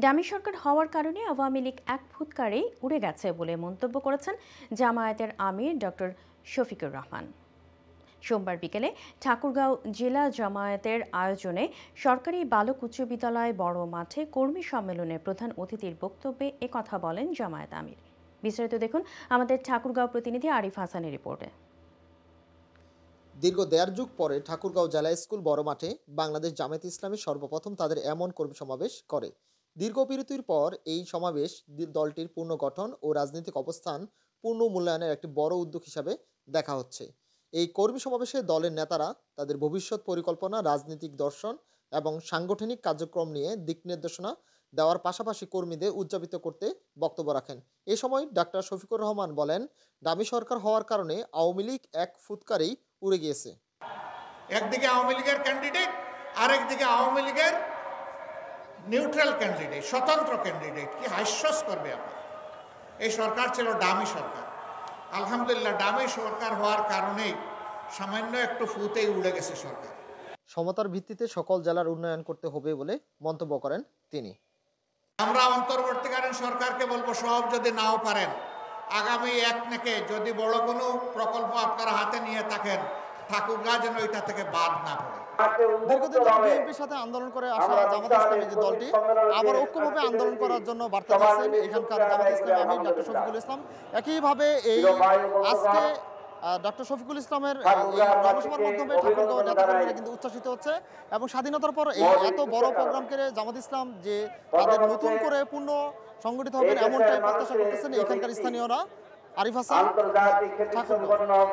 Dummy সরকার হওয়ার কারণে আওয়ামী লীগ এক ফুৎকারেই উড়ে গেছে বলে মন্তব্য করেছেন জামায়াতের আমির ডক্টর শফিকুর রহমান। সোমবার বিকেলে ঠাকুরগাঁও জেলা জামায়াতের আয়োজনে সরকারি বালক উচ্চ বিদ্যালয় বড় মাঠে কর্মী সম্মেলনের প্রধান অতিথির বক্তব্যে একথা বলেন জামায়াত আমির। বিস্তারিত দেখুন আমাদের ঠাকুরগাঁও প্রতিনিধি আরিফ হাসানের রিপোর্টে। দীর্ঘ দেড় যুগ পরে ঠাকুরগাঁও জেলা স্কুল বড় মাঠে বাংলাদেশ জামায়াতে ইসলামী সর্বপ্রথম তাদের এমন কর্মী সমাবেশ করে। দীর্ঘ বিরতির পর এই সমাবেশ দলটির পুনর্গঠন ও রাজনৈতিক অবস্থান পূর্ণ মূল্যায়নের একটি বড় উদ্যোগ হিসাবে দেখা হচ্ছে। এই কর্মী সমাবেশে দলের নেতারা তাদের ভবিষ্যৎ পরিকল্পনা, রাজনৈতিক দর্শন এবং সাংগঠনিক কার্যক্রম নিয়ে দিক নির্দেশনা দেওয়ার পাশাপাশি কর্মীদের উদযাপিত করতে বক্তব্য রাখেন। এ সময় ডাক্তার শফিকুর রহমান বলেন, ডামি সরকার হওয়ার কারণে আওয়ামী লীগ এক ফুৎকারেই উড়ে গিয়েছে। একদিকে আওয়ামী লীগের ক্যান্ডিডেট, আরেকদিকে আওয়ামী লীগের নিউট্রাল ক্যান্ডিডেট, স্বতন্ত্র ক্যান্ডিডেট। কি হাস্যস করবে আপনার? এই সরকার ছিল ডামি সরকার। আলহামদুলিল্লাহ, ডামি সরকার হওয়ার কারণেই সামান্য একটু ফুতেই উড়ে গেছে সরকার। সমতার ভিত্তিতে সকল জেলার উন্নয়ন করতে হবে বলে মন্তব্য করেন তিনি। আমরা অন্তর্বর্তীকালীন সরকারকে বলবো, সব যদি নাও পারেন, আগামী এক থেকে যদি বড় কোনো প্রকল্প আপনারা হাতে নিয়ে থাকেন, ঠাকুরগাঁও যেন এটা থেকে বাদ না পড়ে। দীর্ঘদিন বিএনপির সাথে আন্দোলন করে আসা জামায়াতে ইসলামী যে দলটি আবার ঐক্যভাবে আন্দোলন করার জন্য বার্তা দিয়েছেন এখানকার জামায়াতে ইসলামী আমির ডক্টর শফিকুল ইসলাম। একইভাবে এই আজকে ডক্টর শফিকুল ইসলামের জনসভার মাধ্যমে ঠাকুরগাঁও নেতাকর্মীরা কিন্তু উচ্ছ্বাসিত হচ্ছে এবং স্বাধীনতার পর এই এত বড় প্রোগ্রামকে জামায়াত ইসলাম যে তাদের নতুন করে পূর্ণ সংগঠিত হবে এমনটাই প্রত্যাশা করতেছেন এখানকার স্থানীয়রা। আরিফ হাসান, ঠাকুরগাঁও।